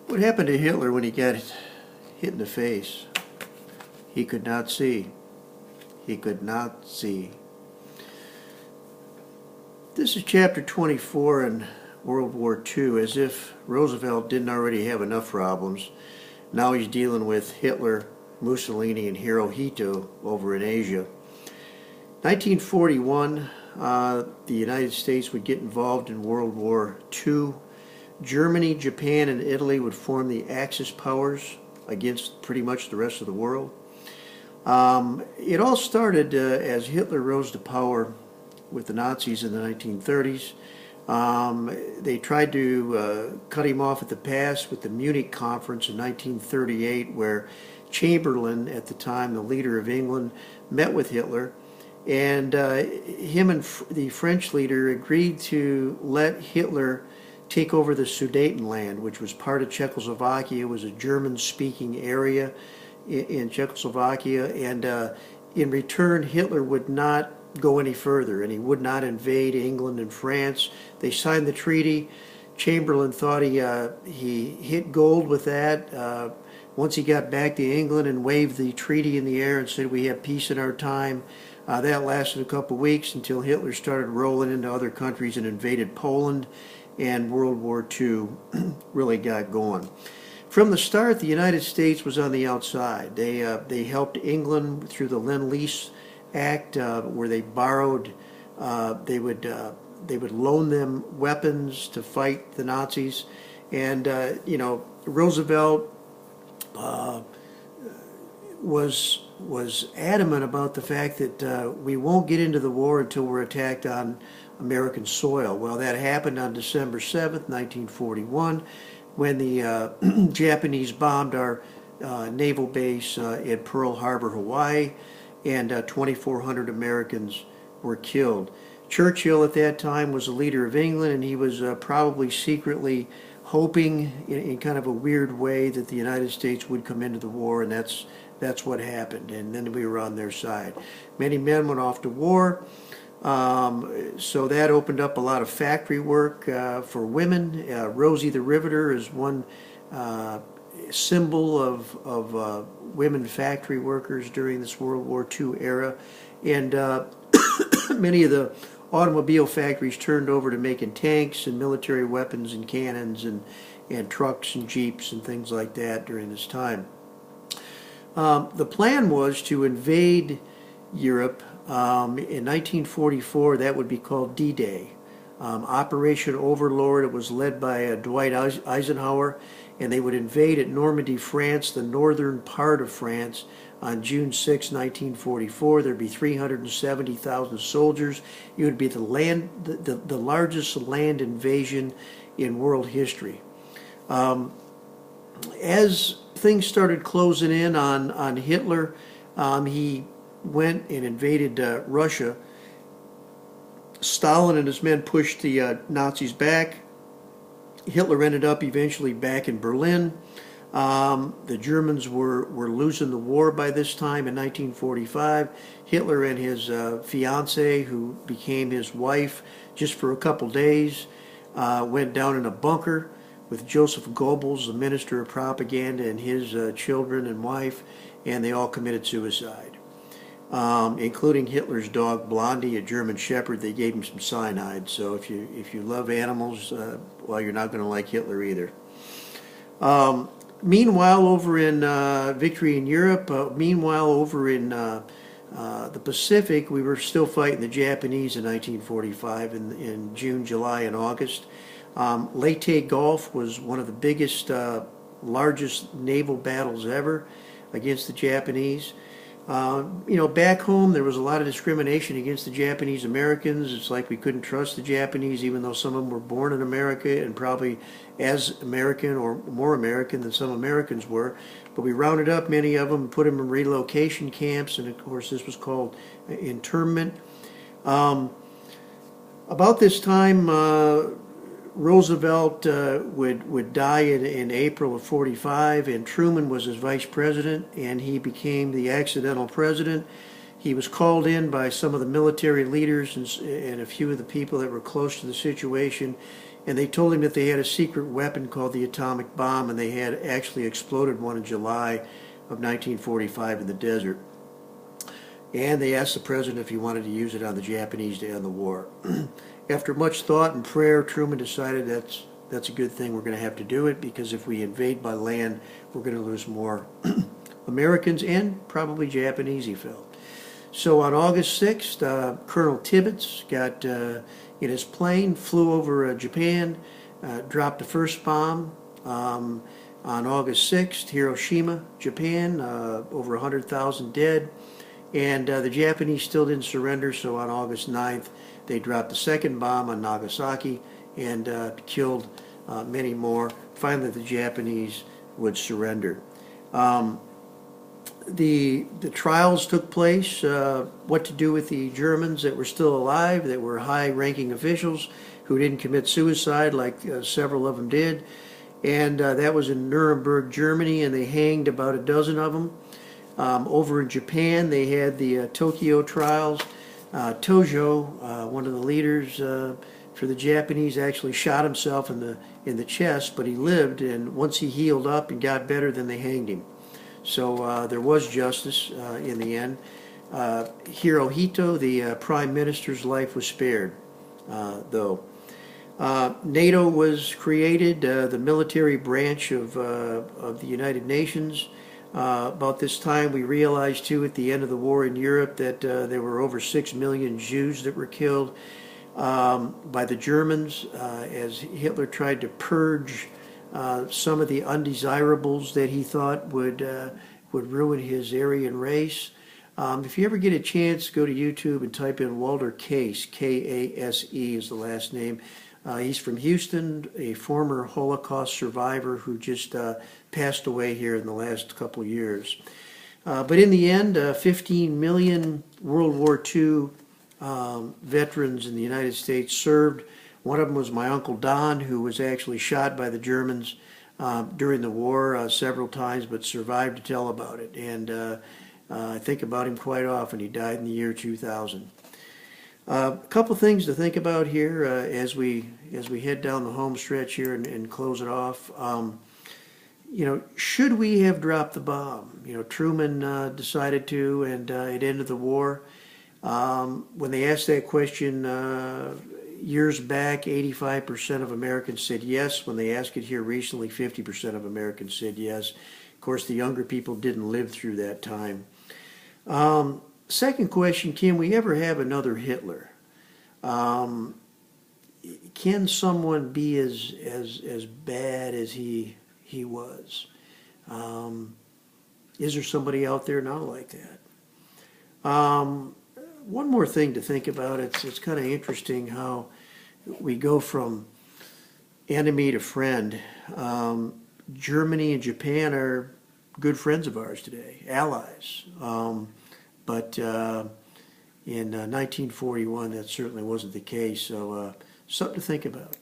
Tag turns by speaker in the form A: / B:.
A: What happened to Hitler when he got hit in the face? He could not see. He could not see. This is chapter 24 in World War II, as if Roosevelt didn't already have enough problems. Now he's dealing with Hitler, Mussolini, and Hirohito over in Asia. 1941, the United States would get involved in World War II. Germany, Japan, and Italy would form the Axis powers against pretty much the rest of the world. It all started as Hitler rose to power with the Nazis in the 1930s. They tried to cut him off at the pass with the Munich Conference in 1938, where Chamberlain, at the time the leader of England, met with Hitler, and him and the French leader agreed to let Hitler take over the Sudetenland, which was part of Czechoslovakia. It was a German-speaking area in Czechoslovakia, and in return, Hitler would not go any further, and he would not invade England and France. They signed the treaty. Chamberlain thought he hit gold with that. Once he got back to England and waved the treaty in the air and said, "We have peace in our time," that lasted a couple of weeks until Hitler started rolling into other countries and invaded Poland, and World War II really got going. From the start, the United States was on the outside. They helped England through the Lend-Lease Act, where they borrowed. They would loan them weapons to fight the Nazis, and Roosevelt was adamant about the fact that we won't get into the war until we're attacked on American soil. Well, that happened on December 7th, 1941, when the Japanese bombed our naval base at Pearl Harbor, Hawaii, and 2,400 Americans were killed. Churchill at that time was the leader of England, and he was probably secretly hoping in kind of a weird way that the United States would come into the war, and that's what happened, and then we were on their side. Many men went off to war. So that opened up a lot of factory work for women. Rosie the Riveter is one symbol of women factory workers during this World War II era. And many of the automobile factories turned over to making tanks and military weapons and cannons and trucks and jeeps and things like that during this time. The plan was to invade Europe. In 1944, that would be called D-Day. Operation Overlord, it was led by Dwight Eisenhower, and they would invade at Normandy, France, the northern part of France, on June 6, 1944. There'd be 370,000 soldiers. It would be the largest land invasion in world history. As things started closing in on Hitler, he went and invaded Russia. Stalin and his men pushed the Nazis back. Hitler ended up eventually back in Berlin. The Germans were losing the war by this time in 1945. Hitler and his fiancée, who became his wife just for a couple days, went down in a bunker with Joseph Goebbels, the minister of propaganda, and his children and wife, and they all committed suicide. Including Hitler's dog Blondie, a German Shepherd. They gave him some cyanide. So if you love animals, well, you're not going to like Hitler either. Meanwhile, over in victory in Europe, meanwhile over in the Pacific, we were still fighting the Japanese in 1945 in June, July, and August. Leyte Gulf was one of the biggest, largest naval battles ever against the Japanese. Back home there was a lot of discrimination against the Japanese Americans. It's like we couldn't trust the Japanese, even though some of them were born in America and probably as American or more American than some Americans were. But we rounded up many of them and put them in relocation camps, and of course this was called internment. About this time, Roosevelt would die in April of '45, and Truman was his vice president, and he became the accidental president. He was called in by some of the military leaders and a few of the people that were close to the situation, and they told him that they had a secret weapon called the atomic bomb, and they had actually exploded one in July of 1945 in the desert. And they asked the president if he wanted to use it on the Japanese to end the war. After much thought and prayer, Truman decided that's a good thing. We're going to have to do it, because if we invade by land, we're going to lose more Americans and probably Japanese, he felt. So on August 6th, Colonel Tibbets got in his plane, flew over Japan, dropped the first bomb. On August 6th, Hiroshima, Japan, over 100,000 dead. And the Japanese still didn't surrender, so on August 9th, they dropped the second bomb on Nagasaki and killed many more. Finally, the Japanese would surrender. The trials took place, what to do with the Germans that were still alive, that were high-ranking officials who didn't commit suicide like several of them did. And that was in Nuremberg, Germany, and they hanged about a dozen of them. Over in Japan, they had the Tokyo trials. Tojo, one of the leaders for the Japanese, actually shot himself in the chest, but he lived, and once he healed up and got better, then they hanged him. So there was justice in the end. Hirohito, the prime minister's life was spared, though. NATO was created, the military branch of the United Nations. About this time, we realized, too, at the end of the war in Europe, that there were over 6 million Jews that were killed by the Germans as Hitler tried to purge some of the undesirables that he thought would ruin his Aryan race. If you ever get a chance, go to YouTube and type in Walter Kase, K-A-S-E is the last name. He's from Houston, a former Holocaust survivor who just passed away here in the last couple of years. But in the end, 15 million World War II veterans in the United States served. One of them was my Uncle Don, who was actually shot by the Germans during the war several times, but survived to tell about it. And I think about him quite often. He died in the year 2000. A couple things to think about here as we head down the home stretch here and close it off. You know, should we have dropped the bomb? You know, Truman decided to, and it ended the war. When they asked that question years back, 85% of Americans said yes. When they asked it here recently, 50% of Americans said yes. Of course, the younger people didn't live through that time. Second question, can we ever have another Hitler? Can someone be as bad as he was? Is there somebody out there not like that? One more thing to think about. It's kind of interesting how we go from enemy to friend. Germany and Japan are good friends of ours today, allies. But in 1941, that certainly wasn't the case. So something to think about.